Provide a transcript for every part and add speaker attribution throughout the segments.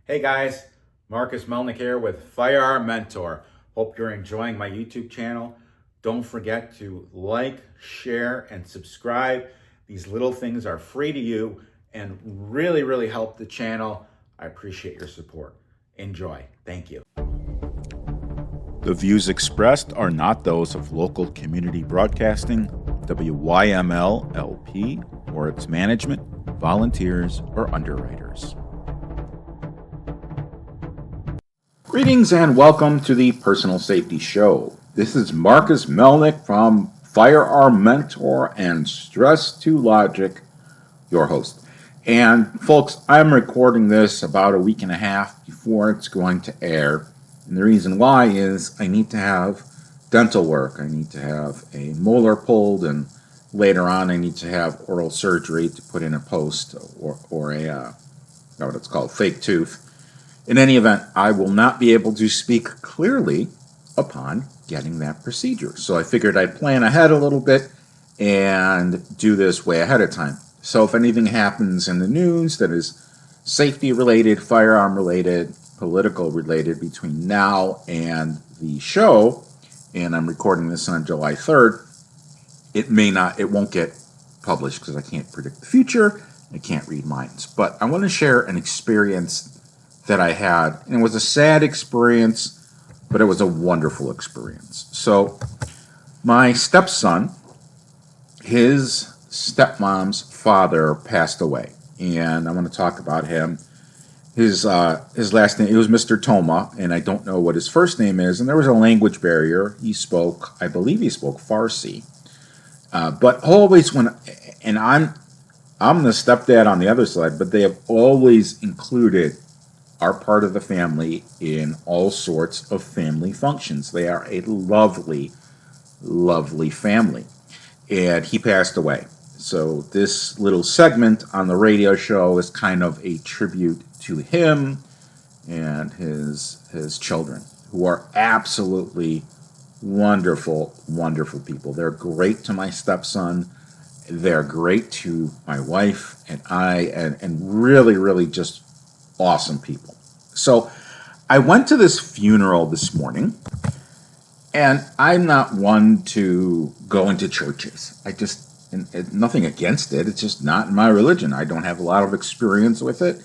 Speaker 1: Hey guys, Marcus Melnick here with Firearm Mentor. Hope you're enjoying my YouTube channel. Don't forget to like, share, and subscribe. These little things are free to you and really help the channel. I appreciate your support. Enjoy. Thank you.
Speaker 2: The views expressed are not those of local community broadcasting, WYML LP, or its management, volunteers, or underwriters. Greetings and welcome to the Personal Safety Show. This is Marcus Melnick from Firearm Mentor and Stress to Logic, your host. And folks, I'm recording this about a week and a half before it's going to air. And the reason why is I need to have dental work. I need to have a molar pulled, and later on I need to have oral surgery to put in a post or a what it's called, fake tooth. In any event, I will not be able to speak clearly upon getting that procedure. So I figured I'd plan ahead a little bit and do this way ahead of time. So if anything happens in the news that is safety related, firearm related, political related between now and the show, and I'm recording this on July 3rd, it won't get published because I can't predict the future. I can't read minds. But I want to share an experience that I had, and it was a sad experience, but it was a wonderful experience. So my stepson, his stepmom's father passed away, and I want to talk about him. His last name, it was Mr. Toma, and I don't know what his first name is, and there was a language barrier. I believe he spoke Farsi, but always and I'm the stepdad on the other side, but they have always included are part of the family in all sorts of family functions. They are a lovely family. And he passed away. So this little segment on the radio show is kind of a tribute to him and his children, who are absolutely wonderful people. They're great to my stepson. They're great to my wife and I, and really just awesome people. So I went to this funeral this morning, and I'm not one to go into churches. And nothing against it. It's just not in my religion. I don't have a lot of experience with it.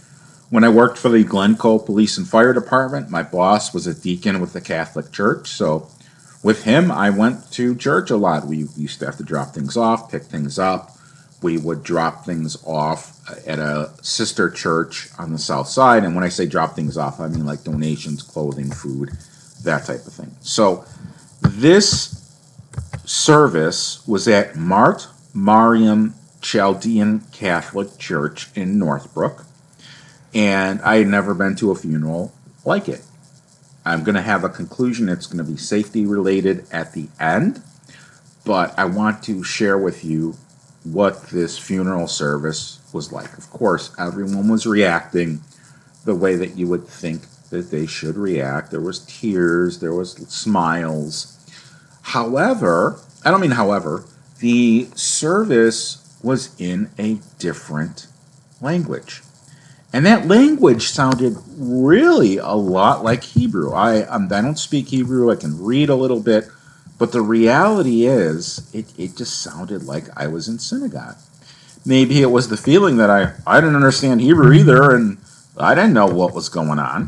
Speaker 2: When I worked for the Glencoe Police and Fire Department, my boss was a deacon with the Catholic Church. So with him, I went to church a lot. We used to have to drop things off, pick things up. We would drop things off at a sister church on the south side. And when I say drop things off, I mean like donations, clothing, food, that type of thing. So this service was at Mart Mariam Chaldean Catholic Church in Northbrook. And I had never been to a funeral like it. I'm going to have a conclusion. It's going to be safety related at the end. But I want to share with you what this funeral service was like. Of course, everyone was reacting the way that you would think that they should react. There was tears, there was smiles. However, the service was in a different language. And that language sounded really a lot like Hebrew. I don't speak Hebrew. I can read a little bit. But the reality is, it just sounded like I was in synagogue. Maybe it was the feeling that I didn't understand Hebrew either, and I didn't know what was going on.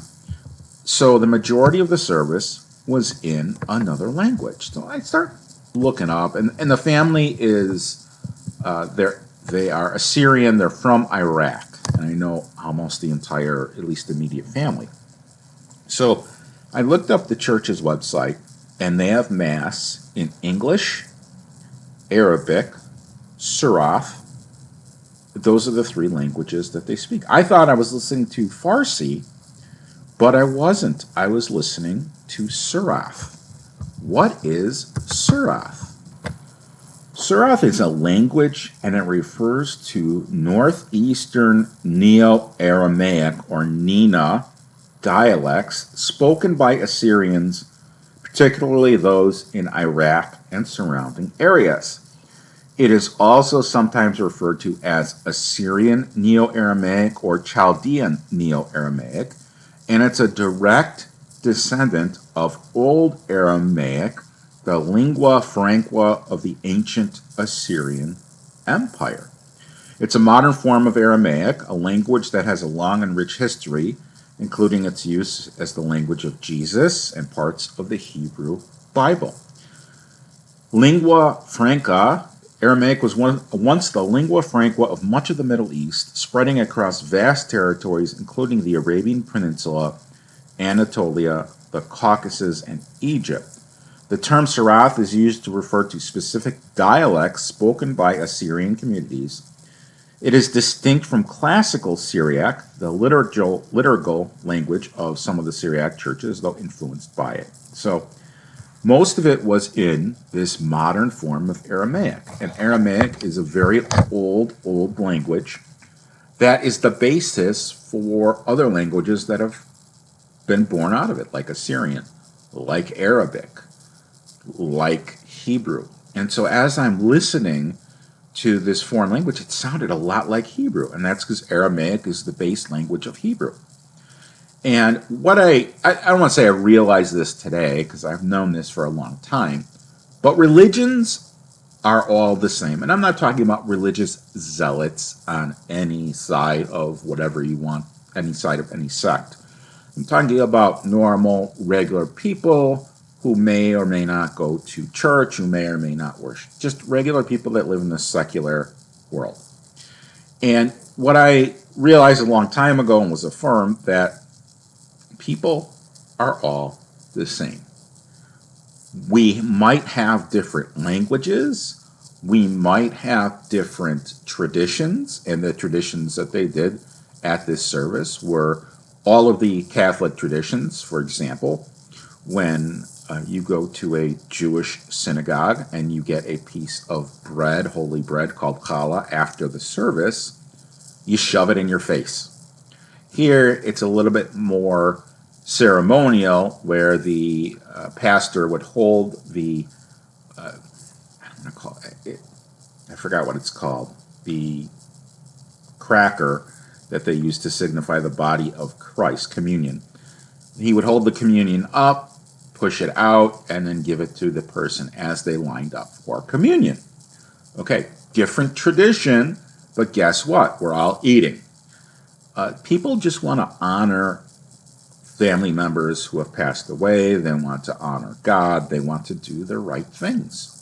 Speaker 2: So the majority of the service was in another language. So I start looking up, and the family is, they are Assyrian. They're from Iraq, and I know almost the entire, at least immediate family. So I looked up the church's website, and they have Mass in English, Arabic, Surath. Those are the three languages that they speak. I thought I was listening to Farsi, but I wasn't. I was listening to Surath. What is Surath? Surath is a language, and it refers to Northeastern Neo-Aramaic, or Nina, dialects spoken by Assyrians, particularly those in Iraq and surrounding areas. It is also sometimes referred to as Assyrian Neo-Aramaic or Chaldean Neo-Aramaic and it's a direct descendant of Old Aramaic, the lingua franca of the ancient Assyrian Empire. It's a modern form of Aramaic, a language that has a long and rich history, including its use as the language of Jesus and parts of the Hebrew Bible. Lingua franca, Aramaic was once the lingua franca of much of the Middle East, spreading across vast territories including the Arabian Peninsula, Anatolia, the Caucasus, and Egypt. The term Sarath is used to refer to specific dialects spoken by Assyrian communities. It is distinct from Classical Syriac, the liturgical language of some of the Syriac churches, though influenced by it. So most of it was in this modern form of Aramaic. And Aramaic is a very old language that is the basis for other languages that have been born out of it, like Assyrian, like Arabic, like Hebrew. And so as I'm listening to this foreign language, it sounded a lot like Hebrew, and that's because Aramaic is the base language of Hebrew. And what I don't want to say I realized this today, because I've known this for a long time, but religions are all the same. And I'm not talking about religious zealots on any side of whatever you want, any side of any sect. I'm talking about normal, regular people who may or may not go to church, who may or may not worship. Just regular people that live in the secular world. And what I realized a long time ago and was affirmed, that people are all the same. We might have different languages. We might have different traditions, and the traditions that they did at this service were all of the Catholic traditions. For example, when you go to a Jewish synagogue and you get a piece of bread, holy bread called challah, after the service, you shove it in your face. Here, it's a little bit more ceremonial, where the pastor would hold the, I forgot what it's called, the cracker that they used to signify the body of Christ, communion. He would hold the communion up, push it out, and then give it to the person as they lined up for communion. Okay, different tradition, but guess what? We're all eating. People just want to honor family members who have passed away. They want to honor God. They want to do the right things.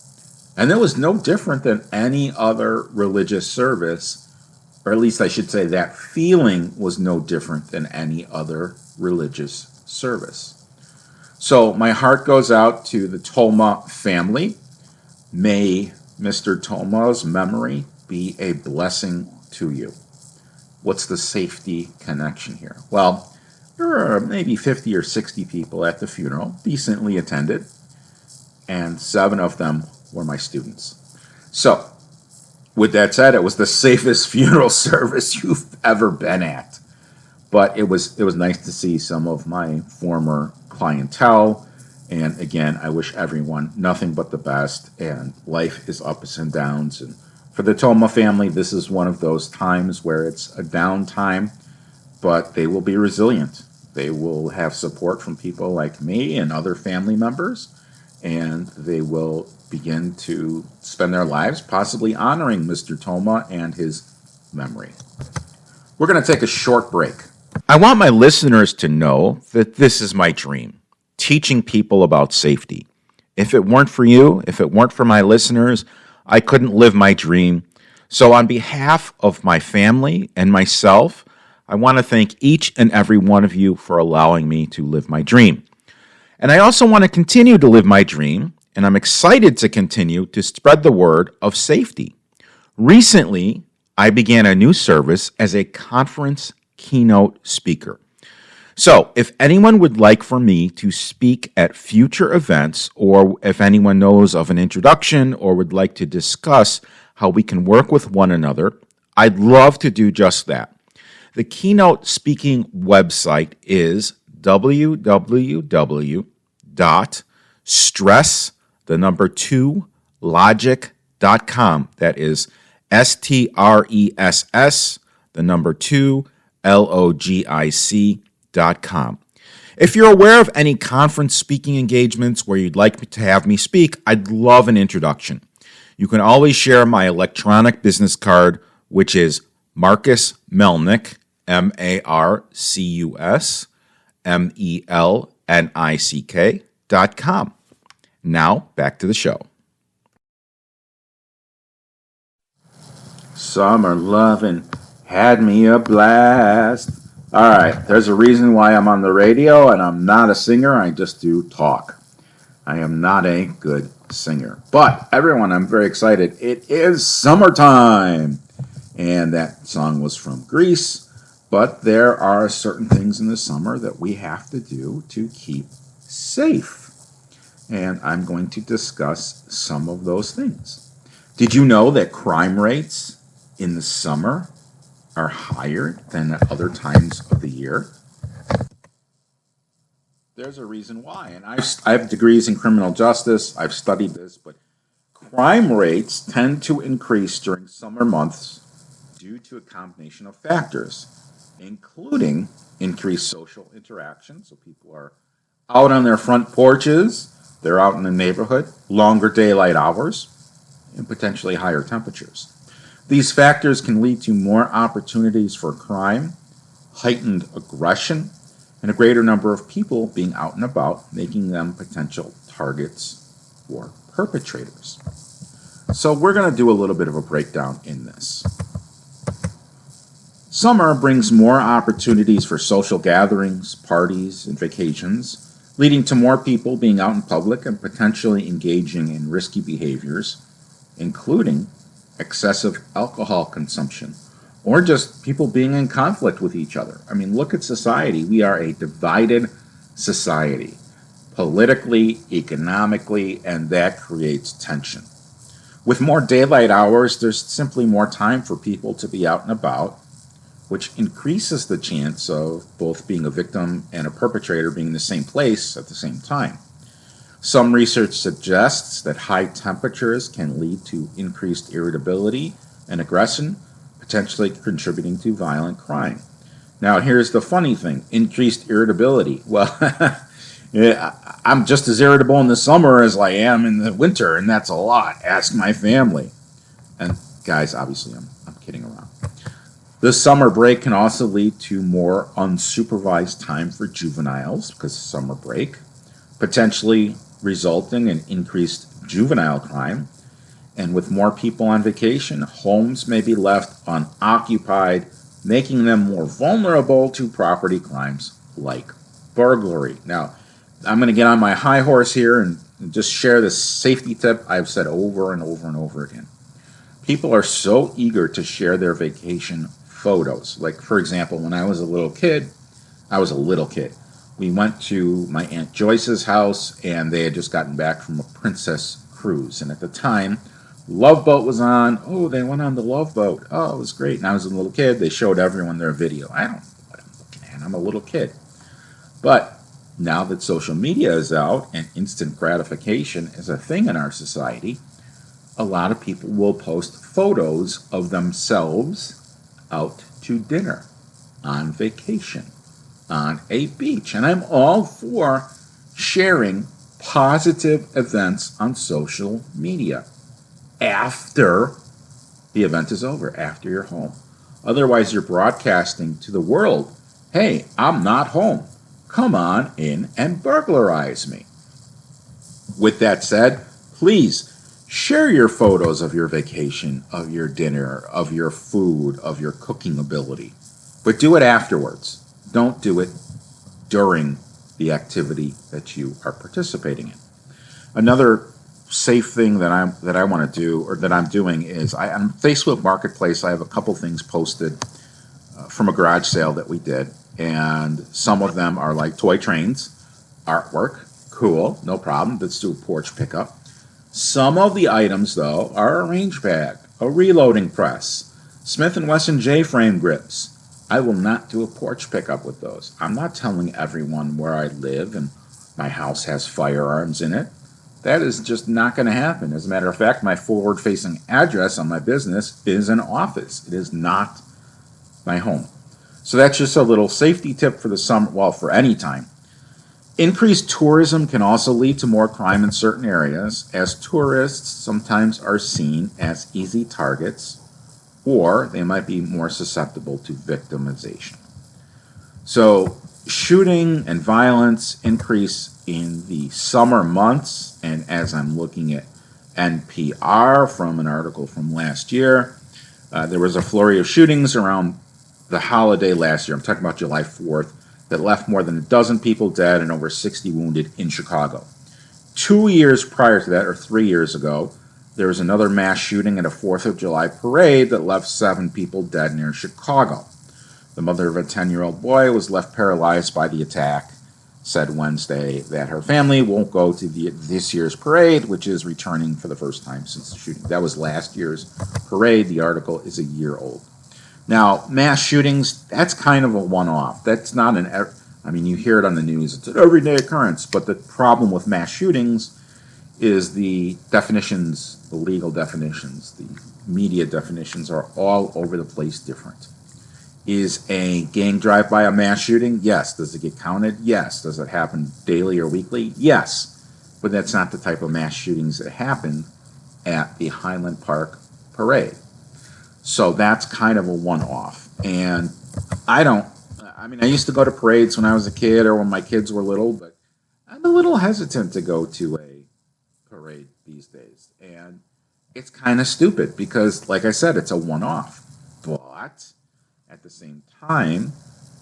Speaker 2: And it was no different than any other religious service, or at least I should say that feeling was no different than any other religious service. So my heart goes out to the Toma family. May Mr. Toma's memory be a blessing to you. What's the safety connection here? Well, there are maybe 50 or 60 people at the funeral, decently attended, and 7 of them were my students. So, with that said, it was the safest funeral service you've ever been at. But it was nice to see some of my former clientele. And again, I wish everyone nothing but the best. And life is ups and downs. And for the Toma family, this is one of those times where it's a down time, but they will be resilient. They will have support from people like me and other family members, and they will begin to spend their lives possibly honoring Mr. Toma and his memory. We're going to take a short break. I want my listeners to know that this is my dream, teaching people about safety. If it weren't for you, if it weren't for my listeners, I couldn't live my dream. So on behalf of my family and myself, I want to thank each and every one of you for allowing me to live my dream. And I also want to continue to live my dream, and I'm excited to continue to spread the word of safety. Recently, I began a new service as a conference keynote speaker. So if anyone would like for me to speak at future events, or if anyone knows of an introduction or would like to discuss how we can work with one another, I'd love to do just that. The keynote speaking website is www.stress2logic.com. That is STRESS, 2 LOGIC.com. childean.com. If you're aware of any conference speaking engagements where you'd like to have me speak, I'd love an introduction. You can always share my electronic business card, which is Marcus Melnick, MarcusMelnick.com. Now, back to the show. Summer loving had me a blast. All right, there's a reason why I'm on the radio, and I'm not a singer. I just do talk. I am not a good singer. But everyone, I'm very excited. It is summertime. And that song was from Greece. But there are certain things in the summer that we have to do to keep safe. And I'm going to discuss some of those things. Did you know that crime rates in the summer are higher than at other times of the year? There's a reason why. And I have degrees in criminal justice. I've studied this. But crime rates tend to increase during summer months due to a combination of factors, including increased social interaction. So people are out on their front porches, they're out in the neighborhood, longer daylight hours, and potentially higher temperatures. These factors can lead to more opportunities for crime, heightened aggression, and a greater number of people being out and about, making them potential targets for perpetrators. So we're going to do a little bit of a breakdown in this. Summer brings more opportunities for social gatherings, parties, and vacations, leading to more people being out in public and potentially engaging in risky behaviors, including excessive alcohol consumption, or just people being in conflict with each other. I mean, look at society. We are a divided society, politically, economically, and that creates tension. With more daylight hours, there's simply more time for people to be out and about, which increases the chance of both being a victim and a perpetrator being in the same place at the same time. Some research suggests that high temperatures can lead to increased irritability and aggression, potentially contributing to violent crime. Now, here's the funny thing, increased irritability. Well, yeah, I'm just as irritable in the summer as I am in the winter, and that's a lot. Ask my family. And guys, obviously, I'm kidding around. This summer break can also lead to more unsupervised time for juveniles because of summer break, potentially resulting in increased juvenile crime. And with more people on vacation, homes may be left unoccupied, making them more vulnerable to property crimes like burglary. Now, I'm going to get on my high horse here and just share this safety tip I've said over and over and over again. People are so eager to share their vacation photos. Like, for example, when I was a little kid, we went to my Aunt Joyce's house, and they had just gotten back from a princess cruise. And at the time, Love Boat was on. Oh, they went on the Love Boat. Oh, it was great. And I was a little kid. They showed everyone their video. I don't know what I'm looking at. I'm a little kid. But now that social media is out and instant gratification is a thing in our society, a lot of people will post photos of themselves out to dinner, on vacation, on a beach. And I'm all for sharing positive events on social media after the event is over, after you're home. Otherwise, you're broadcasting to the world, hey, I'm not home. Come on in and burglarize me. With that said, please share your photos of your vacation, of your dinner, of your food, of your cooking ability. But do it afterwards. Don't do it during the activity that you are participating in. Another safe thing that I want to do, or that I'm doing, is on Facebook Marketplace, I have a couple things posted from a garage sale that we did. And some of them are like toy trains, artwork, cool, no problem. Let's do a porch pickup. Some of the items, though, are a range bag, a reloading press, Smith & Wesson J-frame grips. I will not do a porch pickup with those. I'm not telling everyone where I live and my house has firearms in it. That is just not going to happen. As a matter of fact, my forward-facing address on my business is an office. It is not my home. So that's just a little safety tip for the summer, well, for any time. Increased tourism can also lead to more crime in certain areas, as tourists sometimes are seen as easy targets, or they might be more susceptible to victimization. So, shooting and violence increase in the summer months, and as I'm looking at NPR from an article from last year, there was a flurry of shootings around the holiday last year. I'm talking about July 4th, that left more than a dozen people dead and over 60 wounded in Chicago. 2 years prior to that, or 3 years ago, there was another mass shooting at a 4th of July parade that left 7 people dead near Chicago. The mother of a 10-year-old boy was left paralyzed by the attack, said Wednesday that her family won't go to this year's parade, which is returning for the first time since the shooting. That was last year's parade. The article is a year old. Now, mass shootings, that's kind of a one-off. That's not you hear it on the news. It's an everyday occurrence. But the problem with mass shootings is the definitions, the legal definitions, the media definitions are all over the place different. Is a gang drive-by a mass shooting? Yes. Does it get counted? Yes. Does it happen daily or weekly? Yes. But that's not the type of mass shootings that happen at the Highland Park Parade. So that's kind of a one-off. And I used to go to parades when I was a kid or when my kids were little, but I'm a little hesitant to go to a parade these days. And it's kind of stupid because, like I said, it's a one-off. But at the same time,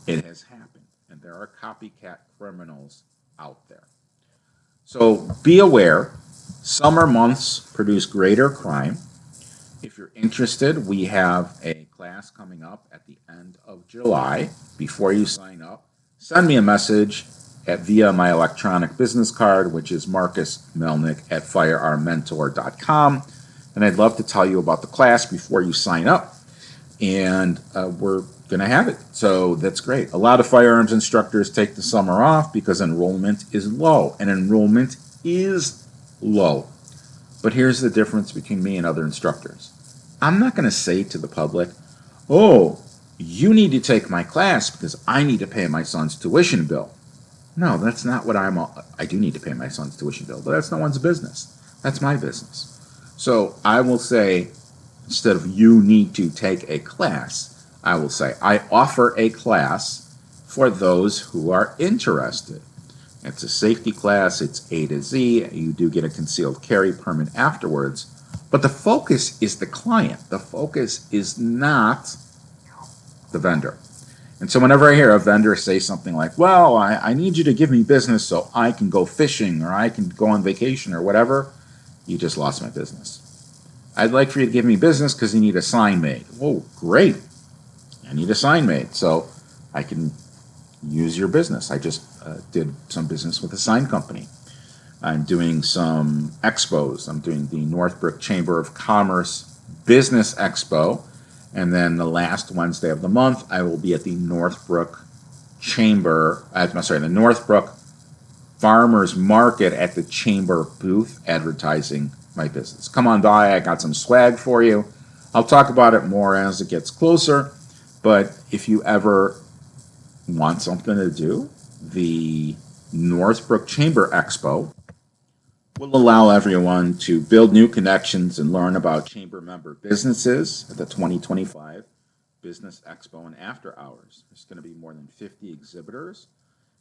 Speaker 2: it has happened. And there are copycat criminals out there. So be aware, summer months produce greater crime. If you're interested, we have a class coming up at the end of July. Before you sign up, send me a message via my electronic business card, which is marcusmelnick@firearmmentor.com. And I'd love to tell you about the class before you sign up. And we're going to have it. So that's great. A lot of firearms instructors take the summer off because enrollment is low. And enrollment is low. But here's the difference between me and other instructors. I'm not going to say to the public, oh, you need to take my class because I need to pay my son's tuition bill. No, that's not what I do need to pay my son's tuition bill, but that's no one's business. That's my business. So I will say, instead of you need to take a class, I will say I offer a class for those who are interested. It's a safety class. It's A to Z. You do get a concealed carry permit afterwards. But the focus is the client. The focus is not the vendor. And so whenever I hear a vendor say something like, well, I need you to give me business so I can go fishing or I can go on vacation or whatever, you just lost my business. I'd like for you to give me business because you need a sign made. Oh, great. I need a sign made so I can use your business. I just did some business with a sign company. I'm doing some expos. I'm doing the Northbrook Chamber of Commerce Business Expo. And then the last Wednesday of the month, I will be at the Northbrook Farmers Market at the Chamber booth advertising my business. Come on by. I got some swag for you. I'll talk about it more as it gets closer. But if you ever want something to do, the Northbrook Chamber Expo will allow everyone to build new connections and learn about chamber member businesses at the 2025 Business Expo and After Hours. There's going to be more than 50 exhibitors,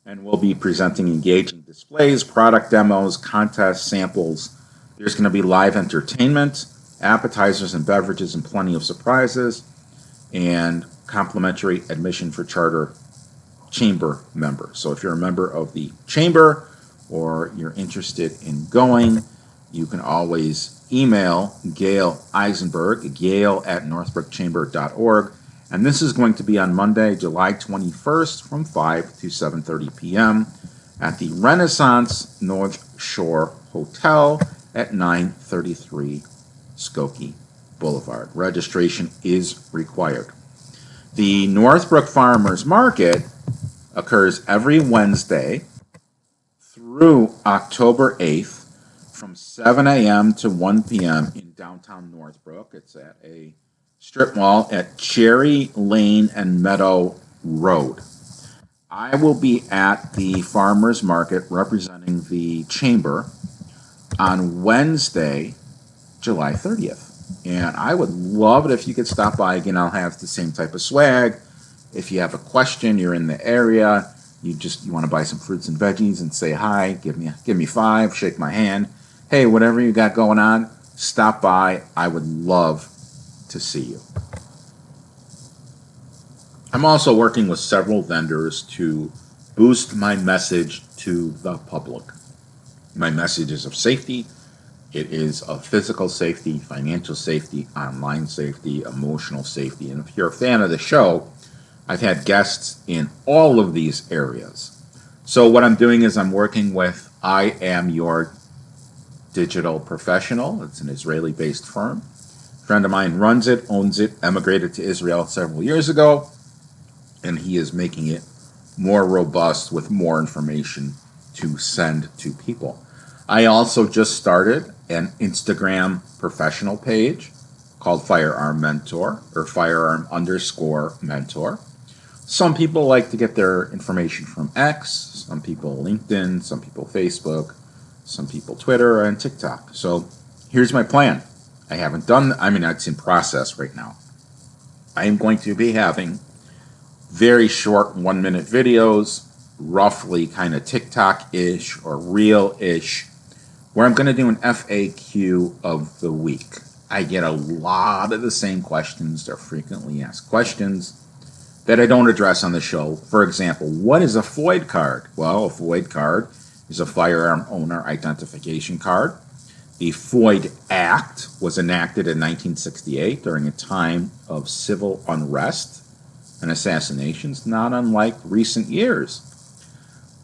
Speaker 2: and we'll be presenting engaging displays, product demos, contests, samples. There's going to be live entertainment, appetizers and beverages, and plenty of surprises, and complimentary admission for charter chamber members. So if you're a member of the chamber or you're interested in going, you can always email Gail Eisenberg, gail@northbrookchamber.org. And this is going to be on Monday, July 21st from 5 to 7:30 p.m. at the Renaissance North Shore Hotel at 933 Skokie Boulevard. Registration is required. The Northbrook Farmers Market occurs every Wednesday through October 8th from 7 a.m. to 1 p.m. in downtown Northbrook. It's at a strip mall at Cherry Lane and Meadow Road. I will be at the farmers market representing the chamber on Wednesday, July 30th. And I would love it if you could stop by. Again, I'll have the same type of swag. If you have a question, you're in the area, you want to buy some fruits and veggies and say hi, give me five, shake my hand. Hey, whatever you got going on, stop by. I would love to see you. I'm also working with several vendors to boost my message to the public. My message is of safety. It is of physical safety, financial safety, online safety, emotional safety. And if you're a fan of the show, I've had guests in all of these areas. So what I'm doing is I'm working with I Am Your Digital Professional. It's an Israeli-based firm. A friend of mine runs it, owns it, emigrated to Israel several years ago, and he is making it more robust with more information to send to people. I also just started an Instagram professional page called Firearm Mentor, or Firearm_Mentor. Some people like to get their information from X, some people LinkedIn, some people Facebook, some people Twitter and TikTok. So here's my plan. It's in process right now. I am going to be having very short 1-minute videos, roughly kind of TikTok-ish or Reel-ish, where I'm going to do an FAQ of the week. I get a lot of the same questions. They're frequently asked questions that I don't address on the show. For example, what is a FOID card? Well, a FOID card is a firearm owner identification card. The FOID Act was enacted in 1968 during a time of civil unrest and assassinations, not unlike recent years.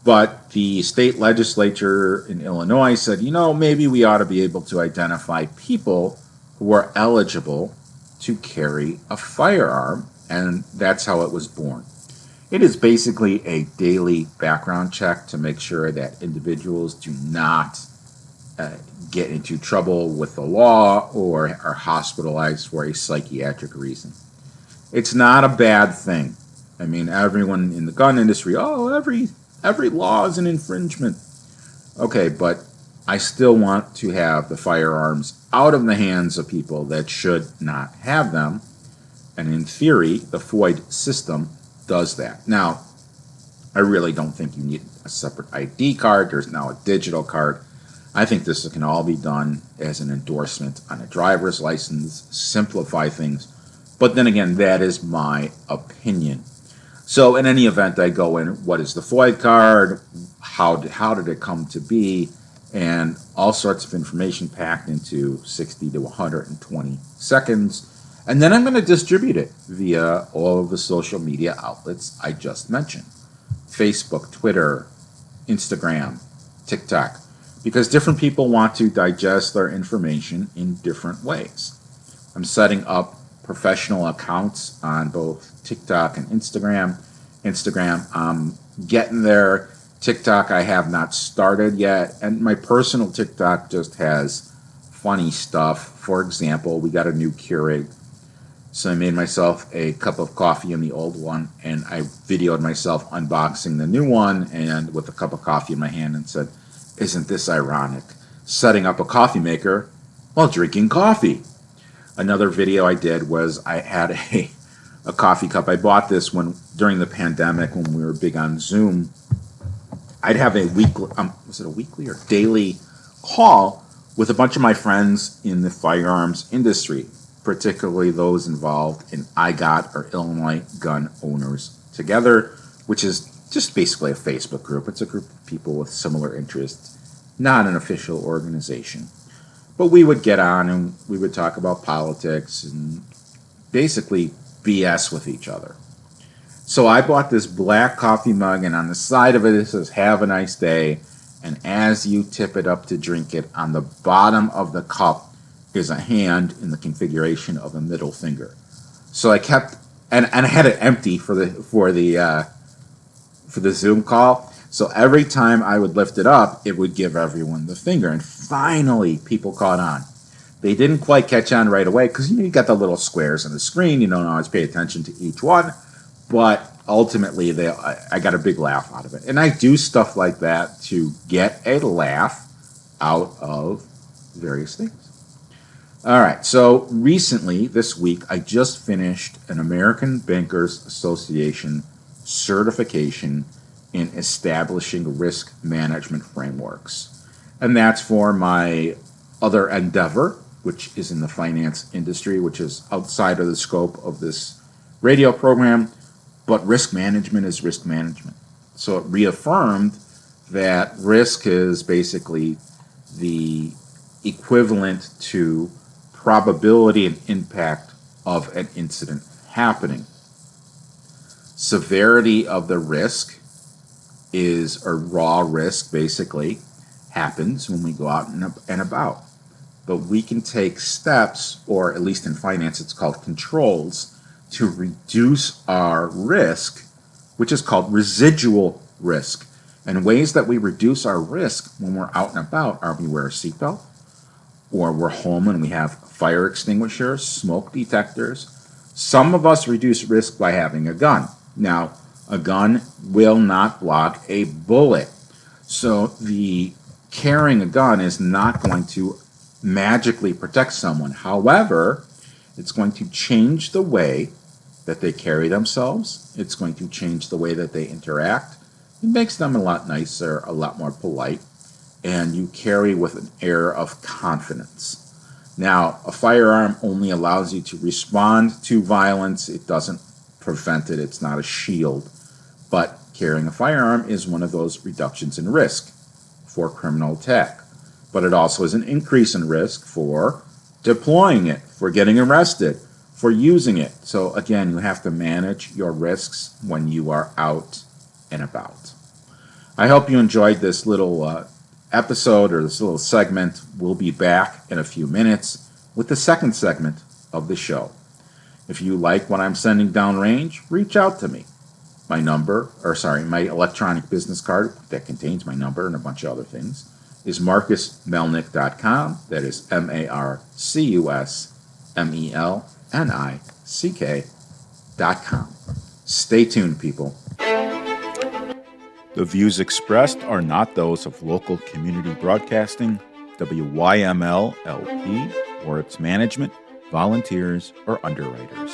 Speaker 2: But the state legislature in Illinois said, maybe we ought to be able to identify people who are eligible to carry a firearm, and that's how it was born. It is basically a daily background check to make sure that individuals do not get into trouble with the law or are hospitalized for a psychiatric reason. It's not a bad thing. I mean, everyone in the gun industry, every law is an infringement. Okay, but I still want to have the firearms out of the hands of people that should not have them. And in theory, the FOID system does that. Now, I really don't think you need a separate ID card. There's now a digital card. I think this can all be done as an endorsement on a driver's license, simplify things. But then again, that is my opinion. So in any event, I go in, what is the FOID card? How did it come to be? And all sorts of information packed into 60 to 120 seconds. And then I'm going to distribute it via all of the social media outlets I just mentioned. Facebook, Twitter, Instagram, TikTok. Because different people want to digest their information in different ways. I'm setting up professional accounts on both TikTok and Instagram. I'm getting there. TikTok I have not started yet. And my personal TikTok just has funny stuff. For example, we got a new Keurig. So I made myself a cup of coffee in the old one, and I videoed myself unboxing the new one and with a cup of coffee in my hand and said, isn't this ironic? Setting up a coffee maker while drinking coffee. Another video I did was I had a coffee cup. I bought this during the pandemic when we were big on Zoom. I'd have a weekly, was it a weekly or daily call with a bunch of my friends in the firearms industry, particularly those involved in IGOT, or Illinois Gun Owners Together, which is just basically a Facebook group. It's a group of people with similar interests, not an official organization. But we would get on and we would talk about politics and basically BS with each other. So I bought this black coffee mug, and on the side of it says, have a nice day. And as you tip it up to drink it, on the bottom of the cup is a hand in the configuration of a middle finger. So I kept, and I had it empty for the Zoom call. So every time I would lift it up, it would give everyone the finger. And finally, people caught on. They didn't quite catch on right away because you got the little squares on the screen. You don't always pay attention to each one. But ultimately, I got a big laugh out of it. And I do stuff like that to get a laugh out of various things. All right, so recently, this week, I just finished an American Bankers Association certification in establishing risk management frameworks. And that's for my other endeavor, which is in the finance industry, which is outside of the scope of this radio program. But risk management is risk management. So it reaffirmed that risk is basically the equivalent to probability and impact of an incident happening. Severity of the risk is, or raw risk basically, happens when we go out and about. But we can take steps, or at least in finance it's called controls, to reduce our risk, which is called residual risk. And ways that we reduce our risk when we're out and about are we wear a seatbelt, or we're home and we have fire extinguishers, smoke detectors. Some of us reduce risk by having a gun. Now, a gun will not block a bullet. So the carrying a gun is not going to magically protect someone. However, it's going to change the way that they carry themselves. It's going to change the way that they interact. It makes them a lot nicer, a lot more polite, and you carry with an air of confidence. Now, a firearm only allows you to respond to violence. It doesn't prevent it. It's not a shield. But carrying a firearm is one of those reductions in risk for criminal attack. But it also is an increase in risk for deploying it, for getting arrested, for using it. So again, you have to manage your risks when you are out and about. I hope you enjoyed this little episode or this little segment. We'll be back in a few minutes with the second segment of the show. If you like what I'm sending downrange, reach out to me. My electronic business card that contains my number and a bunch of other things is marcusmelnick.com. That is MarcusMelnick.com. Stay tuned, people. The views expressed are not those of local community broadcasting, WYML LP, or its management, volunteers, or underwriters.